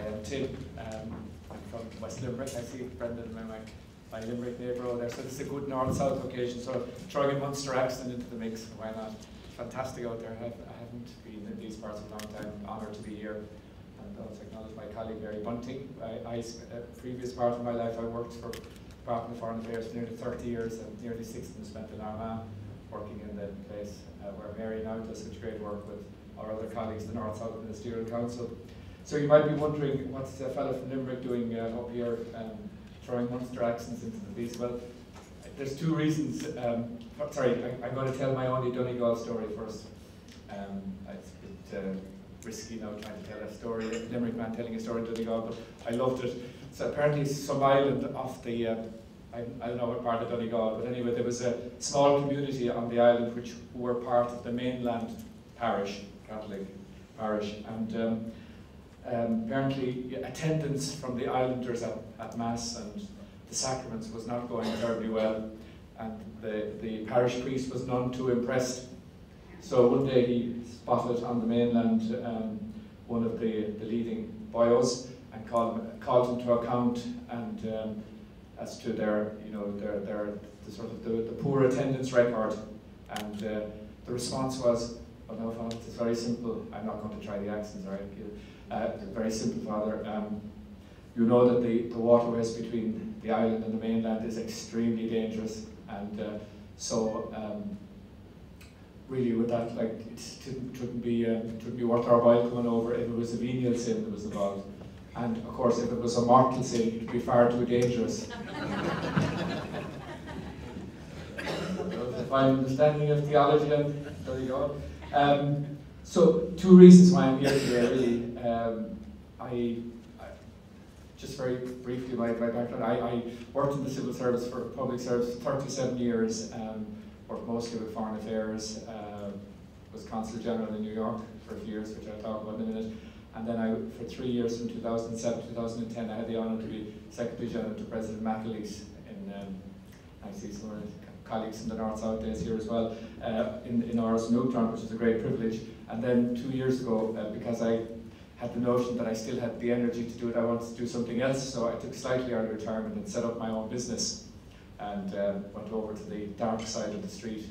am Tim. I'm from West Limerick. I see Brendan, my Limerick neighbour there. So this is a good north-south occasion. So throwing a Munster accent into the mix, why not? Fantastic out there. I haven't been in these parts for a long time. I'm honoured to be here. And also acknowledge my colleague Mary Bunting. Previous part of my life, I worked for the Department of Foreign Affairs for nearly 30 years, and nearly 6 of them spent in Armagh, working in the place where Mary now does such great work with our other colleagues, the North-South Ministerial Council. So you might be wondering, what's a fellow from Limerick doing up here, throwing Munster accents into the piece? Well, there's 2 reasons. Sorry, I'm going to tell my only Donegal story first. It's a bit risky now trying to tell a story, a Limerick man telling a story in Donegal, but I loved it. So apparently some island off the, I don't know what part of Donegal, but anyway, there was a small community on the island which were part of the mainland parish, Catholic parish, and apparently attendance from the islanders at Mass and the sacraments was not going terribly well, and the parish priest was none too impressed. So one day he spotted on the mainland one of the leading boyos and called him to account, and as to their, you know, the sort of the poor attendance record, and the response was, "Oh no, Father, it's very simple. I'm not going to try the accents, right? Very simple, Father. You know that the waterways between the island and the mainland is extremely dangerous, and so really, with that, like, it shouldn't be worth our while coming over if it was a venial sin that was involved, and of course, if it was a mortal sin, it would be far too dangerous." My understanding of theology, and there you go. So 2 reasons why I'm here today, really. I just very briefly, my background, I worked in the civil service for public service for 37 years, worked mostly with foreign affairs, was Consul General in New York for a few years, which I'll talk about in a minute. And then for 3 years, from 2007 to 2010, I had the honour to be Secretary General to President McAleese in, I see some of the colleagues in the North-South days here as well, in Ours and Outram, which is a great privilege. And then 2 years ago, because I had the notion that I still had the energy to do it, I wanted to do something else, so I took slightly early retirement and set up my own business, and went over to the dark side of the street.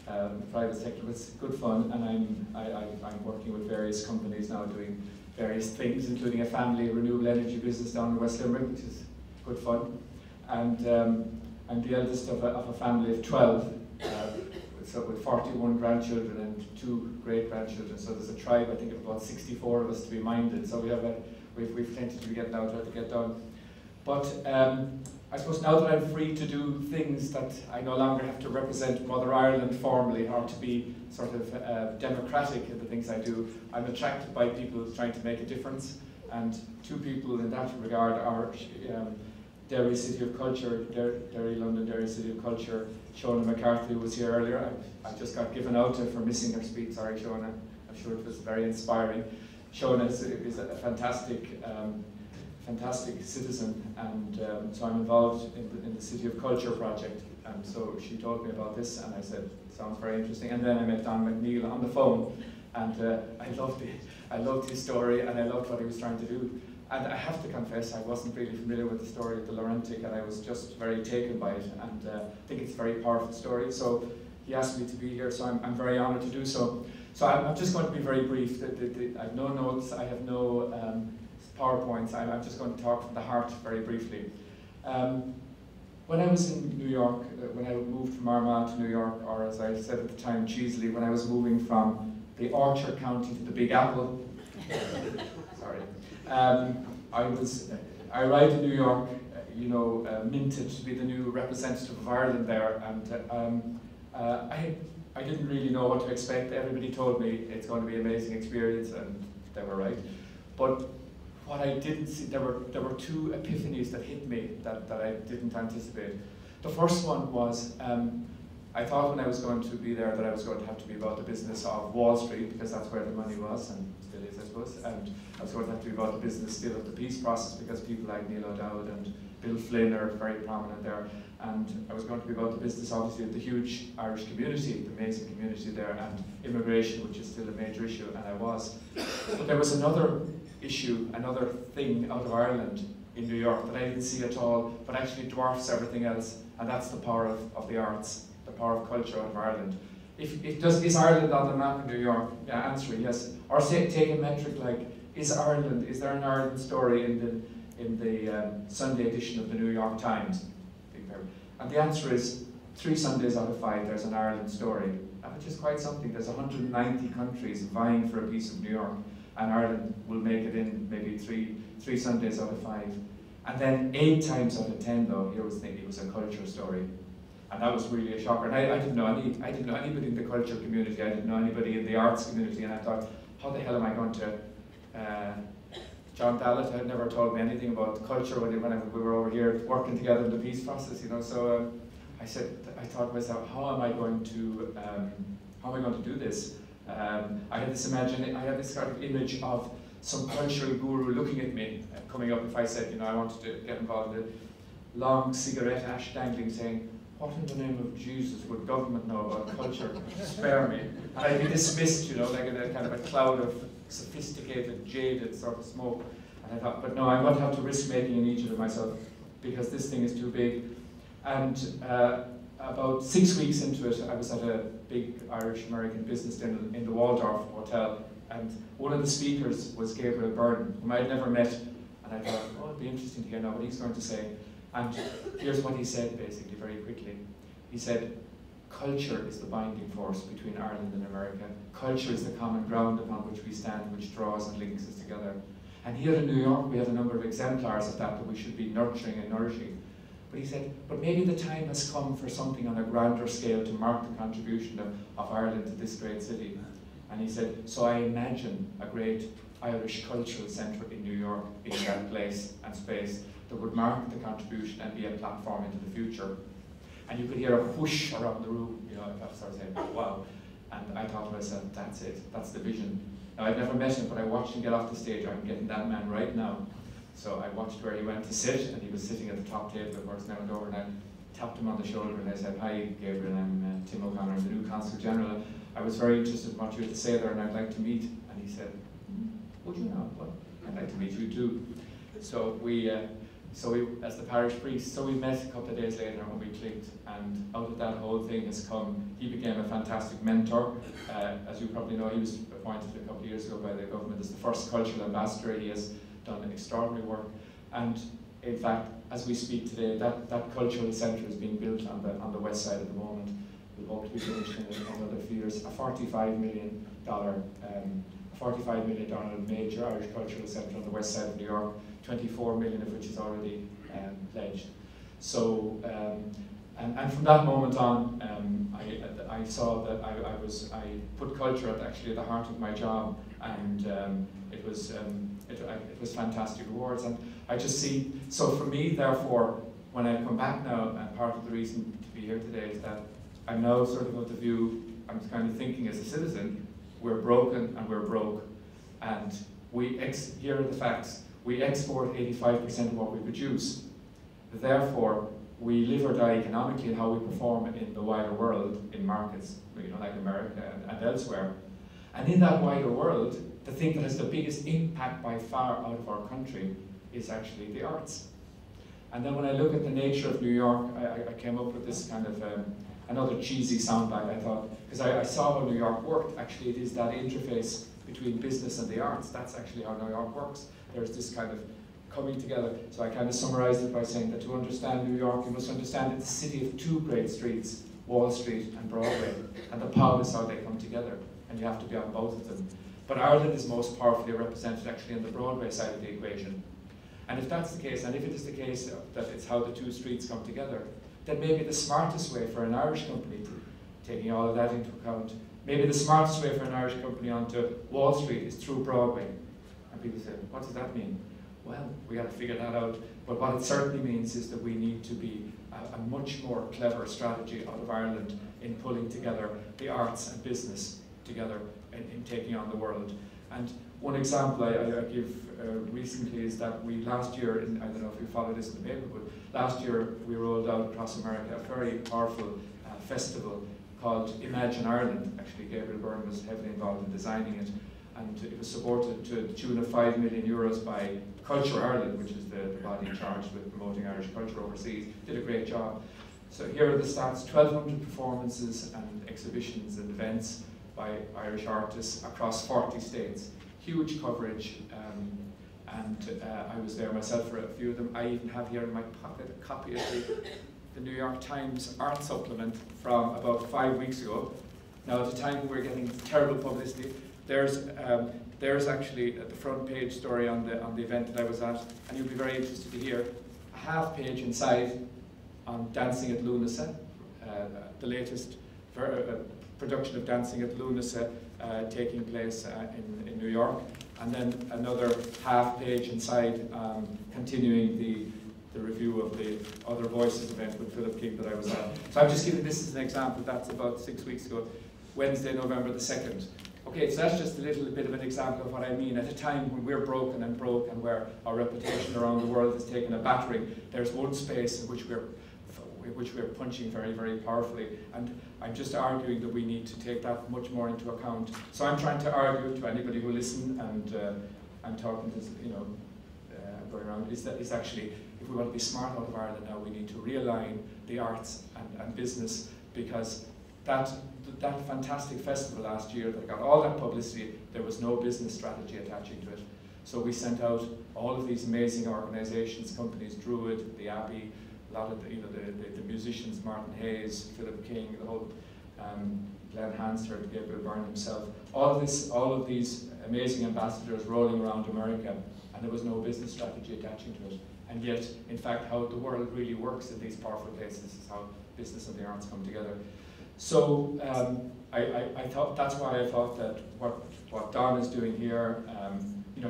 The private sector was good fun, and I'm working with various companies now doing various things, including a family renewable energy business down in West Limerick, which is good fun. And I'm the eldest of a family of 12, so with 41 grandchildren and 2 great-grandchildren. So there's a tribe, I think, of about 64 of us to be minded. So we've plenty to be getting out, to get done. But I suppose now that I'm free to do things that I no longer have to represent Mother Ireland formally, or to be sort of democratic in the things I do, I'm attracted by people trying to make a difference. And 2 people in that regard are Derry City of Culture, Derry London, Derry City of Culture. Shona McCarthy, who was here earlier. I just got given out to her for missing her speech. Sorry, Shona. I'm sure it was very inspiring. Shona is a fantastic, fantastic citizen, and so I'm involved in the City of Culture project. And so she told me about this, and I said, "Sounds very interesting." And then I met Don McNeil on the phone, and I loved his story, and I loved what he was trying to do. And I have to confess, I wasn't really familiar with the story of the Laurentic, and I was just very taken by it, and I think it's a very powerful story. So he asked me to be here, so I'm very honoured to do so. So I'm just going to be very brief. I have no notes, I have no PowerPoints. I'm just going to talk from the heart very briefly. When I was in New York, when I moved from Armagh to New York, or as I said at the time, cheesily, when I was moving from the Orchard County to the Big Apple, sorry. I arrived in New York, minted to be the new representative of Ireland there, and I didn't really know what to expect. Everybody told me it's going to be an amazing experience, and they were right. But what I didn't see, there were 2 epiphanies that hit me that I didn't anticipate. The first one was, I thought when I was going to be there that I was going to have to be about the business of Wall Street, because that's where the money was, and still is, I suppose. And I was going to have to be about the business still of the peace process, because people like Neil O'Dowd and Bill Flynn are very prominent there. And I was going to be about the business, obviously, of the huge Irish community, the amazing community there, and immigration, which is still a major issue, and I was. But there was another issue, another thing out of Ireland in New York that I didn't see at all, but actually dwarfs everything else, and that's the power of the arts, the power of culture out of Ireland. Is Ireland on the map in New York? Yeah, answer yes. Or say, take a metric like, is there an Ireland story in the Sunday edition of the New York Times? And the answer is 3 Sundays out of 5 there's an Ireland story, which is quite something. There's 190 countries vying for a piece of New York, and Ireland will make it in maybe three Sundays out of 5. And then 8 times out of 10 though, here was thinking it was a culture story. And that was really a shocker. And I didn't know anybody in the culture community, I didn't know anybody in the arts community, and I thought, how the hell am I going to John Dallett had never told me anything about culture when we were over here working together in the peace process, you know. So I thought to myself, how am I going to do this? I had this kind of image of some cultural guru looking at me, coming up if I said, you know, I wanted to get involved in a long cigarette ash dangling, saying, what in the name of Jesus would government know about culture? Spare me. And I'd be dismissed, you know, like in a kind of a cloud of sophisticated, jaded sort of smoke. And I thought, but no, I'm going to have to risk making an Egypt of myself because this thing is too big. And about 6 weeks into it, I was at a big Irish-American business dinner in the Waldorf Hotel, and one of the speakers was Gabriel Byrne, whom I had never met, and I thought, oh, it'd be interesting to hear now what he's going to say. And here's what he said, basically, very quickly. He said, culture is the binding force between Ireland and America. Culture is the common ground upon which we stand, which draws and links us together. And here in New York, we have a number of exemplars of that we should be nurturing and nourishing. But he said, but maybe the time has come for something on a grander scale to mark the contribution of Ireland to this great city. And he said, so I imagine a great Irish cultural centre in New York being that place and space that would mark the contribution and be a platform into the future. And you could hear a whoosh around the room, you know, I started saying, wow. And I thought to myself, that's it, that's the vision. Now, I'd never met him, but I watched him get off the stage. I'm getting that man right now. So I watched where he went to sit, and he was sitting at the top table, of course, now and over, and I tapped him on the shoulder, and I said, hi, Gabriel, I'm Tim O'Connor, I'm the new Consul General. I was very interested in what you had to say there, and I'd like to meet. And he said, would you not? Well, I'd like to meet you too. So we, as the parish priest, so we met a couple of days later when we clicked, and out of that whole thing has come, he became a fantastic mentor. As you probably know, he was appointed a couple of years ago by the government as the first cultural ambassador. He has done an extraordinary work, and in fact, as we speak today, that cultural centre is being built on the west side at the moment. We'll hope to be finished in another few years. A $45 million major Irish cultural centre on the west side of New York, 24 million of which is already pledged. So, and from that moment on, I saw that I put culture actually at the heart of my job, and it was fantastic rewards. And I just see, so for me, therefore, when I come back now, and part of the reason to be here today is that I'm now sort of of the view, I'm kind of thinking as a citizen, we're broken and we're broke. And here are the facts. We export 85% of what we produce. Therefore, we live or die economically in how we perform in the wider world, in markets, you know, like America and elsewhere. And in that wider world, the thing that has the biggest impact by far out of our country is actually the arts. And then when I look at the nature of New York, I came up with this kind of another cheesy soundbite, I thought, because I saw how New York worked. Actually, it is that interface between business and the arts. That's actually how New York works. There's this kind of coming together. So I kind of summarized it by saying that to understand New York, you must understand it's a city of 2 great streets, Wall Street and Broadway. And the power is how they come together. And you have to be on both of them. But Ireland is most powerfully represented actually on the Broadway side of the equation. And if that's the case, and if it is the case that it's how the 2 streets come together, then maybe the smartest way for an Irish company, taking all of that into account, maybe the smartest way for an Irish company onto Wall Street is through Broadway. And people say, what does that mean? Well, we got to figure that out. But what it certainly means is that we need to be a much more clever strategy out of Ireland in pulling together the arts and business together in taking on the world. And one example I give recently is that we last year, I don't know if you followed this in the paper, but last year we rolled out across America a very powerful festival called Imagine Ireland. Actually, Gabriel Byrne was heavily involved in designing it. and it was supported to the tune of €5 million by Culture Ireland, which is the body charged with promoting Irish culture overseas. Did a great job. So here are the stats: 1,200 performances and exhibitions and events by Irish artists across 40 states. Huge coverage, and I was there myself for a few of them. I even have here in my pocket a copy of the New York Times art supplement from about 5 weeks ago. Now, at the time we were getting terrible publicity, there's actually the front page story on the event that I was at, and you'll be very interested to hear a half page inside on Dancing at Lunasa, the latest production of Dancing at Lunasa taking place in New York, and then another half page inside continuing the review of the Other Voices event with Philip King that I was at. So I'm just giving this as an example. That's about 6 weeks ago, Wednesday, November the 2nd. Okay, so that's just a little bit of an example of what I mean. At a time when we're broken and broke and where our reputation around the world has taken a battering, there's one space in which we're punching very, very powerfully. And I'm just arguing that we need to take that much more into account. So I'm trying to argue to anybody who listen, and I'm talking to, going around, is actually, if we want to be smart out of Ireland now, we need to realign the arts and business, because that fantastic festival last year that got all that publicity, there was no business strategy attaching to it. So we sent out all of these amazing organisations, companies, Druid, the Abbey, a lot of the musicians, Martin Hayes, Philip King, the whole Glenn Hansford, Gabriel Byrne himself, all of these amazing ambassadors rolling around America, and there was no business strategy attaching to it. And yet, in fact, how the world really works in these powerful places is how business and the arts come together. So I thought, that's why I thought that what Don is doing here,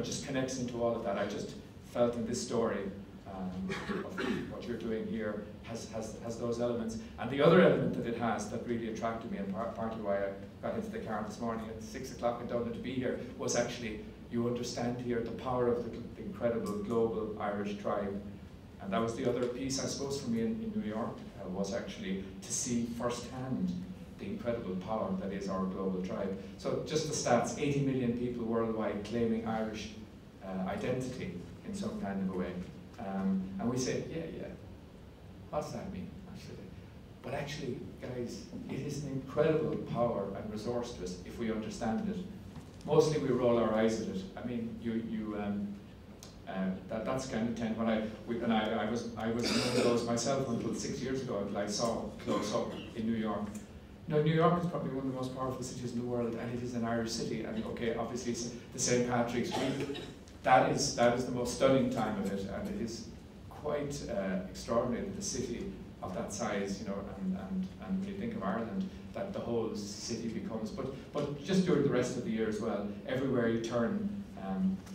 just connects into all of that. I just felt in this story of what you're doing here has those elements. And the other element that it has that really attracted me, and partly why I got into the car this morning at 6 o'clock in Dublin to be here, was actually you understand here the power of the incredible global Irish tribe. And that was the other piece, I suppose, for me in New York, was actually to see firsthand the incredible power that is our global tribe. So just the stats: 80 million people worldwide claiming Irish identity in some kind of a way. And we say, yeah, what's that mean, actually? But actually, guys, it is an incredible power and resource to us if we understand it. Mostly we roll our eyes at it. I mean, that's kind of ten. When I was one of those myself until 6 years ago, until I saw close up in New York. Now, New York is probably one of the most powerful cities in the world, and it is an Irish city. And okay, obviously it's the St. Patrick's Week. That is the most stunning time of it, and it is quite extraordinary that the city of that size, and when you think of Ireland, that the whole city becomes. But just during the rest of the year as well, everywhere you turn,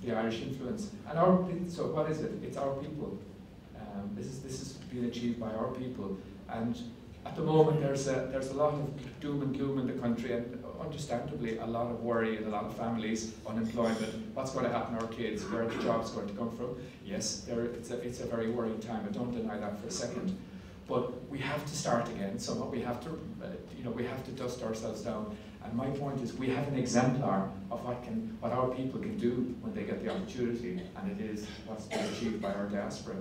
the Irish influence. And so what is it? It's our people. This is being achieved by our people. And at the moment, there's a lot of doom and gloom in the country, and understandably a lot of worry in a lot of families, unemployment, what's going to happen to our kids, where are the jobs going to come from? Yes, it's a very worrying time, I don't deny that for a second. But we have to start again somehow. We have to, we have to dust ourselves down. And my point is, we have an exemplar of what our people can do when they get the opportunity, and it is what's been achieved by our diaspora.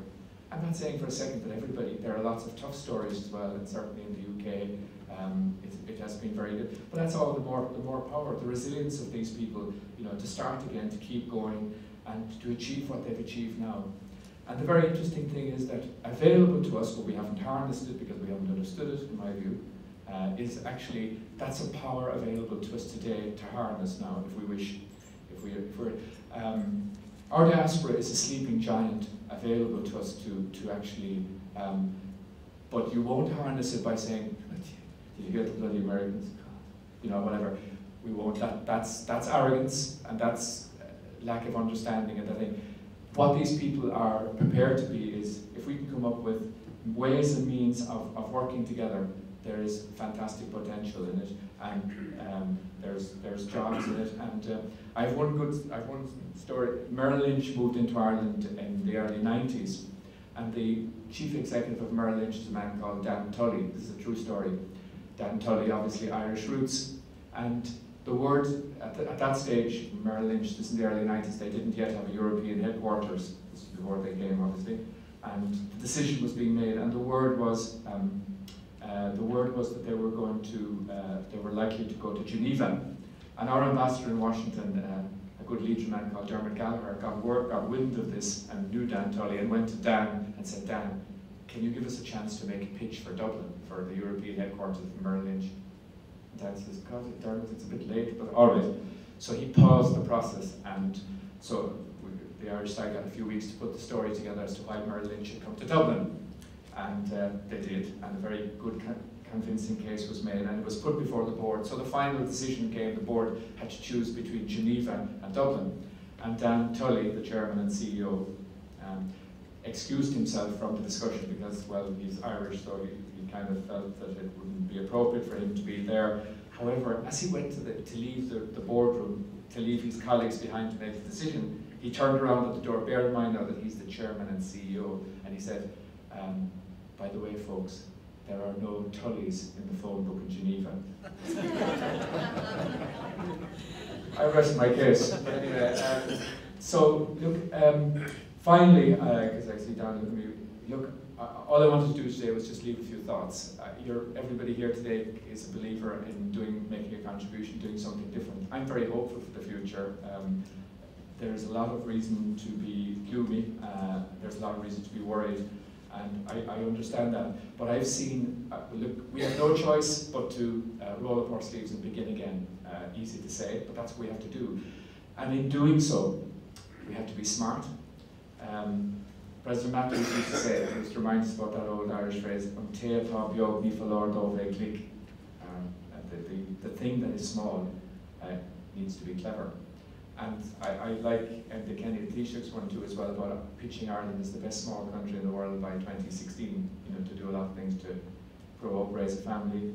I'm not saying for a second that everybody, there are lots of tough stories as well, and certainly in the UK, it has been very good. But that's all the more power, the resilience of these people, to start again, to keep going, and to achieve what they've achieved now. And the very interesting thing is that available to us, but we haven't harnessed it because we haven't understood it, in my view, is actually, that's a power available to us today to harness now, if we wish. Our diaspora is a sleeping giant available to us to actually, but you won't harness it by saying, did you hear the bloody Americans? Whatever. We won't. That's arrogance, and that's lack of understanding. And I think what these people are prepared to be is, if we can come up with ways and means of working together, there is fantastic potential in it, and there's jobs in it. And I have one story. Merrill Lynch moved into Ireland in the early 90s, and the chief executive of Merrill Lynch is a man called Dan Tully. This is a true story. Dan Tully, obviously Irish roots, and the word, at that stage, Merrill Lynch, this is in the early 90s, they didn't yet have a European headquarters. This is before they came, obviously. And the decision was being made, and the word was that they were going to, they were likely to go to Geneva. And our ambassador in Washington, a good Legion man called Dermot Gallagher, got wind of this and knew Dan Tully and went to Dan and said, Dan, can you give us a chance to make a pitch for Dublin, for the European headquarters of Merrill Lynch? And Dan says, God, Dermot, it's a bit late, but all right. So he paused the process, and so the Irish side got a few weeks to put the story together as to why Merrill Lynch had come to Dublin. And they did, and a very good convincing case was made, and it was put before the board. So the final decision came, the board had to choose between Geneva and Dublin. And Dan Tully, the chairman and CEO, excused himself from the discussion because, well, he's Irish, so he kind of felt that it wouldn't be appropriate for him to be there. However, as he went to leave the boardroom, to leave his colleagues behind to make the decision, he turned around at the door. Bear in mind now that he's the chairman and CEO, and he said, by the way, folks, there are no Tullys in the phone book in Geneva. I rest my case. But anyway, so look, finally, because I see Dan looking at me, look, all I wanted to do today was just leave a few thoughts. Everybody here today is a believer in making a contribution, doing something different. I'm very hopeful for the future. There's a lot of reason to be gloomy. There's a lot of reason to be worried. And I understand that, but I've seen, look, we have no choice but to roll up our sleeves and begin again. Easy to say, but that's what we have to do. And in doing so, we have to be smart. President Matthews used to say, he used to remind us about that old Irish phrase, the thing that is small needs to be clever. And I like the Kenny Taoiseach's one too as well about pitching Ireland as the best small country in the world by 2016, to do a lot of things to grow up, raise a family,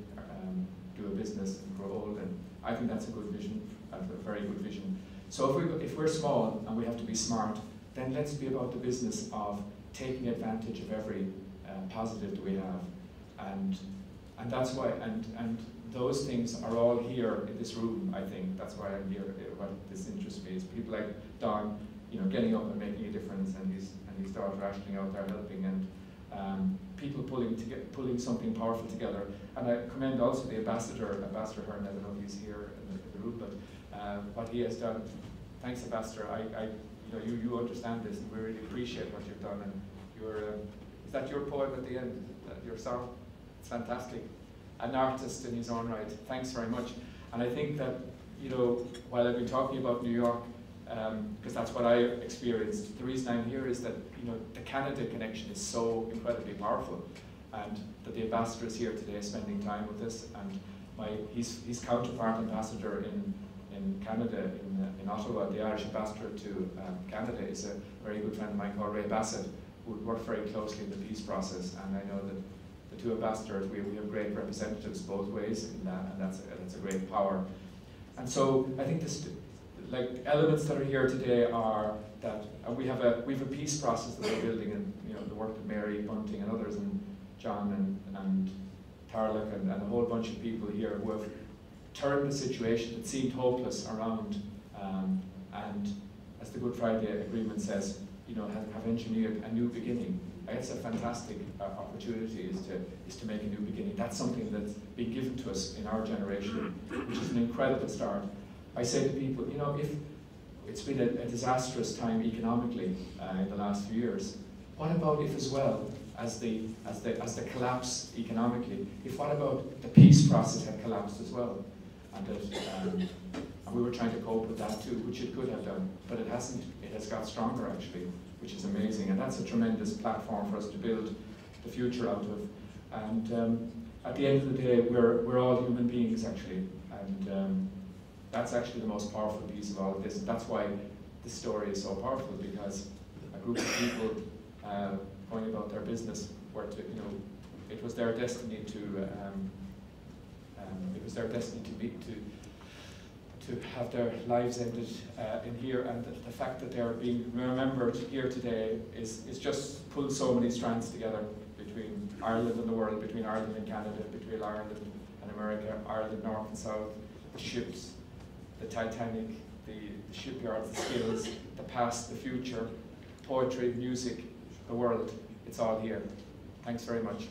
do a business and grow old, and I think that's a good vision, a very good vision. So if we're small and we have to be smart, then let's be about the business of taking advantage of every positive that we have, and that's why, and those things are all here in this room. I think that's why I'm here. What this interests me is people like Don, getting up and making a difference, and his daughter Ashling out there helping, and people pulling something powerful together. And I commend also the Ambassador Hearn. I don't know if he's here in the room, but what he has done. Thanks, Ambassador. You understand this, and we really appreciate what you've done. And is that your poem at the end? Your song? It's fantastic. An artist in his own right. Thanks very much. And I think that, while I've been talking about New York, because that's what I experienced, the reason I'm here is that, the Canada connection is so incredibly powerful, and that the ambassador is here today spending time with us, and his counterpart ambassador in Canada, in Ottawa, the Irish ambassador to Canada, is a very good friend of mine called Ray Bassett, who would work very closely in the peace process, and I know that the two ambassadors, we have great representatives both ways in that, and that's a great power. And so I think elements that are here today are that we have a peace process that we're building, and the work of Mary Bunting and others, and John and Tarlik and a whole bunch of people here who have turned the situation that seemed hopeless around, and as the Good Friday Agreement says, have engineered a new beginning. It's a fantastic opportunity is to make a new beginning. That's something that's been given to us in our generation, which is an incredible start. I say to people, if it's been a disastrous time economically in the last few years, what about if, as well as the collapse economically, what about the peace process had collapsed as well, and that and we were trying to cope with that too, which it could have done, but it hasn't. It has got stronger actually, which is amazing, and that's a tremendous platform for us to build the future out of. And at the end of the day, we're all human beings actually, and that's actually the most powerful piece of all of this. And that's why this story is so powerful, because a group of people going about their business were to, it was their destiny to have their lives ended in here, and the fact that they're being remembered here today is just pulled so many strands together between Ireland and the world, between Ireland and Canada, between Ireland and America, Ireland North and South, the ships, the Titanic, the shipyards, the skills, the past, the future, poetry, music, the world. It's all here. Thanks very much.